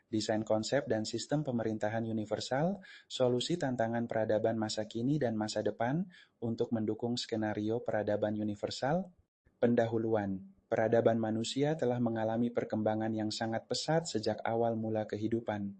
Desain konsep dan sistem pemerintahan universal, solusi tantangan peradaban masa kini dan masa depan untuk mendukung skenario peradaban universal. Pendahuluan, peradaban manusia telah mengalami perkembangan yang sangat pesat sejak awal mula kehidupan.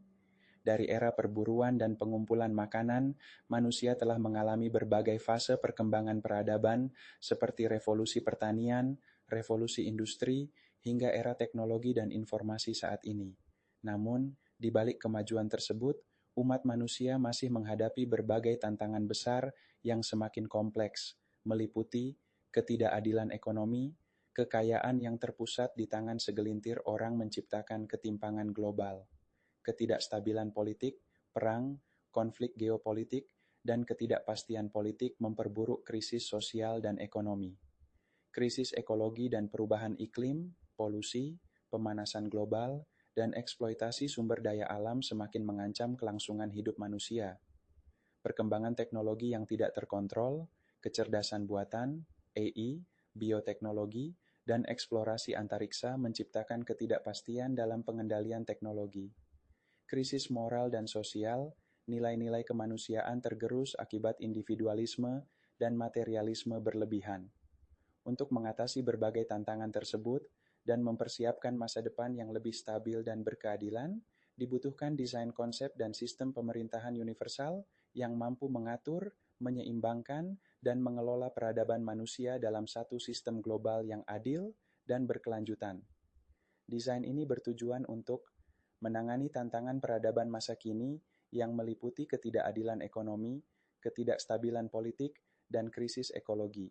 Dari era perburuan dan pengumpulan makanan, manusia telah mengalami berbagai fase perkembangan peradaban seperti revolusi pertanian, revolusi industri, hingga era teknologi dan informasi saat ini. Namun, di balik kemajuan tersebut, umat manusia masih menghadapi berbagai tantangan besar yang semakin kompleks, meliputi ketidakadilan ekonomi, kekayaan yang terpusat di tangan segelintir orang menciptakan ketimpangan global, ketidakstabilan politik, perang, konflik geopolitik, dan ketidakpastian politik memperburuk krisis sosial dan ekonomi. Krisis ekologi dan perubahan iklim, polusi, pemanasan global, dan eksploitasi sumber daya alam semakin mengancam kelangsungan hidup manusia. Perkembangan teknologi yang tidak terkontrol, kecerdasan buatan, AI, bioteknologi, dan eksplorasi antariksa menciptakan ketidakpastian dalam pengendalian teknologi. Krisis moral dan sosial, nilai-nilai kemanusiaan tergerus akibat individualisme dan materialisme berlebihan. Untuk mengatasi berbagai tantangan tersebut dan mempersiapkan masa depan yang lebih stabil dan berkeadilan, dibutuhkan desain konsep dan sistem pemerintahan universal yang mampu mengatur, menyeimbangkan, dan mengelola peradaban manusia dalam satu sistem global yang adil dan berkelanjutan. Desain ini bertujuan untuk menangani tantangan peradaban masa kini yang meliputi ketidakadilan ekonomi, ketidakstabilan politik, dan krisis ekologi.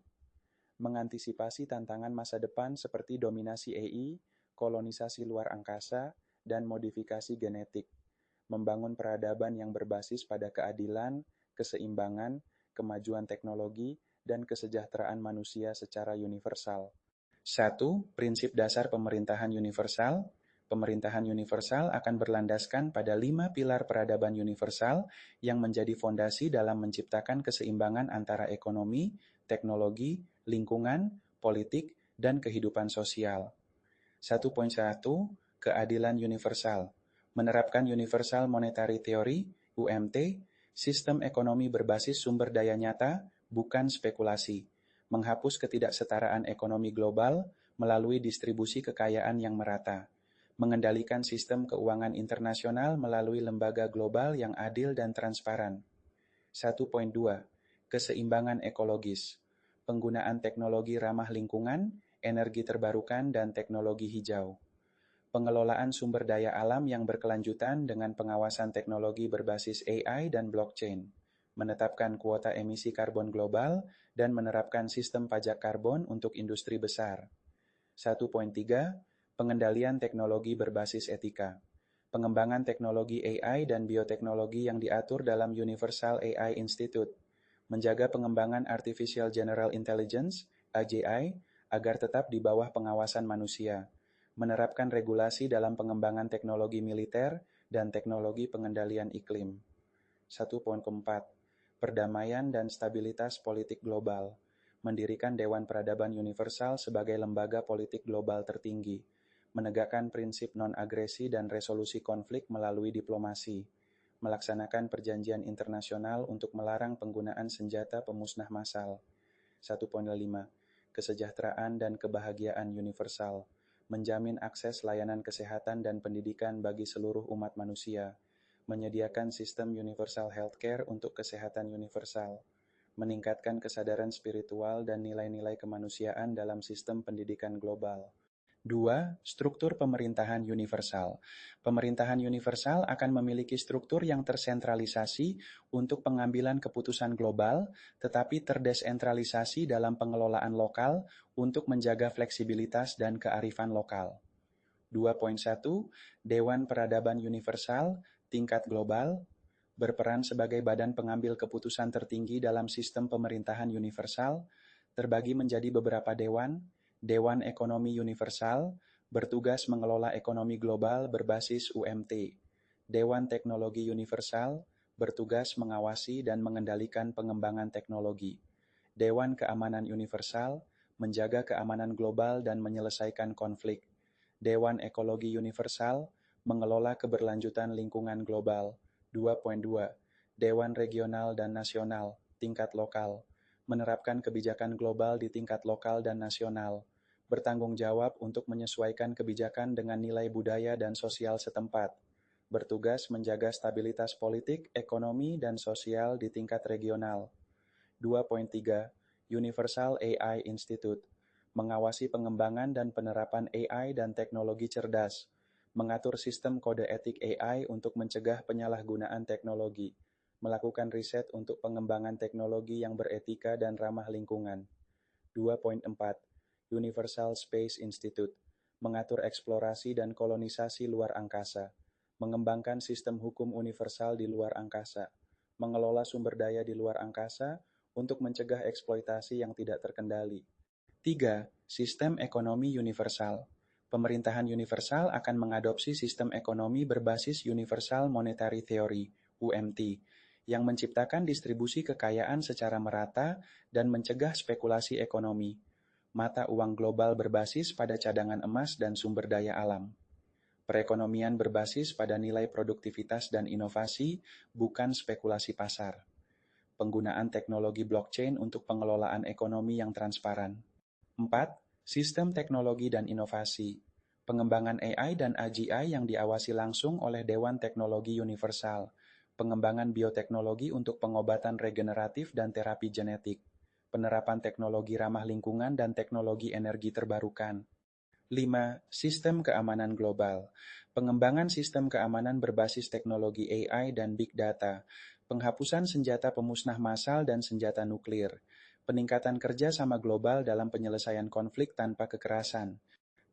Mengantisipasi tantangan masa depan seperti dominasi AI, kolonisasi luar angkasa, dan modifikasi genetik. Membangun peradaban yang berbasis pada keadilan, keseimbangan, kemajuan teknologi, dan kesejahteraan manusia secara universal. 1. Prinsip dasar pemerintahan universal. Pemerintahan universal akan berlandaskan pada 5 pilar peradaban universal yang menjadi fondasi dalam menciptakan keseimbangan antara ekonomi, teknologi, lingkungan, politik, dan kehidupan sosial. 1.1. Keadilan universal. Menerapkan Universal Monetary Theory, UMT, sistem ekonomi berbasis sumber daya nyata, bukan spekulasi. Menghapus ketidaksetaraan ekonomi global melalui distribusi kekayaan yang merata. Mengendalikan sistem keuangan internasional melalui lembaga global yang adil dan transparan. 1.2. Keseimbangan ekologis. Penggunaan teknologi ramah lingkungan, energi terbarukan, dan teknologi hijau. Pengelolaan sumber daya alam yang berkelanjutan dengan pengawasan teknologi berbasis AI dan blockchain. Menetapkan kuota emisi karbon global, dan menerapkan sistem pajak karbon untuk industri besar. 1.3. Pengendalian teknologi berbasis etika. Pengembangan teknologi AI dan bioteknologi yang diatur dalam Universal AI Institute. Menjaga pengembangan Artificial General Intelligence, AGI, agar tetap di bawah pengawasan manusia. Menerapkan regulasi dalam pengembangan teknologi militer dan teknologi pengendalian iklim. 1.4. Perdamaian dan stabilitas politik global. Mendirikan Dewan Peradaban Universal sebagai lembaga politik global tertinggi. Menegakkan prinsip non-agresi dan resolusi konflik melalui diplomasi. Melaksanakan perjanjian internasional untuk melarang penggunaan senjata pemusnah massal. 1.5. Kesejahteraan dan kebahagiaan universal. Menjamin akses layanan kesehatan dan pendidikan bagi seluruh umat manusia. Menyediakan sistem universal healthcare untuk kesehatan universal. Meningkatkan kesadaran spiritual dan nilai-nilai kemanusiaan dalam sistem pendidikan global. 2. Struktur pemerintahan universal. Pemerintahan universal akan memiliki struktur yang tersentralisasi untuk pengambilan keputusan global, tetapi terdesentralisasi dalam pengelolaan lokal untuk menjaga fleksibilitas dan kearifan lokal. 2.1. Dewan Peradaban Universal, tingkat global, berperan sebagai badan pengambil keputusan tertinggi dalam sistem pemerintahan universal, terbagi menjadi beberapa dewan. Dewan Ekonomi Universal, bertugas mengelola ekonomi global berbasis UMT. Dewan Teknologi Universal, bertugas mengawasi dan mengendalikan pengembangan teknologi. Dewan Keamanan Universal, menjaga keamanan global dan menyelesaikan konflik. Dewan Ekologi Universal, mengelola keberlanjutan lingkungan global. 2.2. Dewan regional dan nasional, tingkat lokal, menerapkan kebijakan global di tingkat lokal dan nasional, bertanggung jawab untuk menyesuaikan kebijakan dengan nilai budaya dan sosial setempat, bertugas menjaga stabilitas politik, ekonomi, dan sosial di tingkat regional. 2.3. Universal AI Institute, mengawasi pengembangan dan penerapan AI dan teknologi cerdas, mengatur sistem kode etik AI untuk mencegah penyalahgunaan teknologi, melakukan riset untuk pengembangan teknologi yang beretika dan ramah lingkungan. 2.4. Universal Space Institute, mengatur eksplorasi dan kolonisasi luar angkasa, mengembangkan sistem hukum universal di luar angkasa, mengelola sumber daya di luar angkasa untuk mencegah eksploitasi yang tidak terkendali. 3. Sistem ekonomi universal. Pemerintahan universal akan mengadopsi sistem ekonomi berbasis Universal Monetary Theory, UMT, yang menciptakan distribusi kekayaan secara merata dan mencegah spekulasi ekonomi. Mata uang global berbasis pada cadangan emas dan sumber daya alam. Perekonomian berbasis pada nilai produktivitas dan inovasi, bukan spekulasi pasar. Penggunaan teknologi blockchain untuk pengelolaan ekonomi yang transparan. 4. Sistem teknologi dan inovasi. Pengembangan AI dan AGI yang diawasi langsung oleh Dewan Teknologi Universal. Pengembangan bioteknologi untuk pengobatan regeneratif dan terapi genetik. Penerapan teknologi ramah lingkungan dan teknologi energi terbarukan. 5. Sistem keamanan global. Pengembangan sistem keamanan berbasis teknologi AI dan Big Data. Penghapusan senjata pemusnah massal dan senjata nuklir. Peningkatan kerja sama global dalam penyelesaian konflik tanpa kekerasan.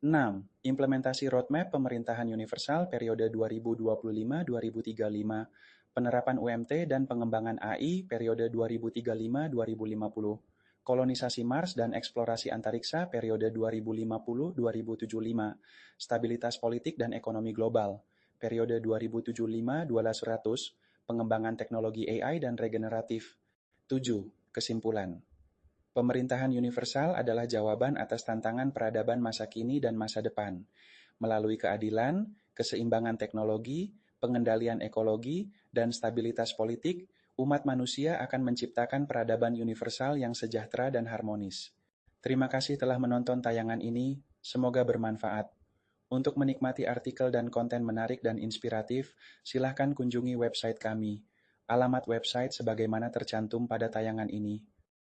6. Implementasi roadmap pemerintahan universal periode 2025-2035. Penerapan UMT dan pengembangan AI periode 2035-2050. Kolonisasi Mars dan eksplorasi antariksa periode 2050-2075, stabilitas politik dan ekonomi global, periode 2075-2100, pengembangan teknologi AI dan regeneratif. 7. Kesimpulan. Pemerintahan universal adalah jawaban atas tantangan peradaban masa kini dan masa depan. Melalui keadilan, keseimbangan teknologi, pengendalian ekologi, dan stabilitas politik, umat manusia akan menciptakan peradaban universal yang sejahtera dan harmonis. Terima kasih telah menonton tayangan ini, semoga bermanfaat. Untuk menikmati artikel dan konten menarik dan inspiratif, silahkan kunjungi website kami. Alamat website sebagaimana tercantum pada tayangan ini.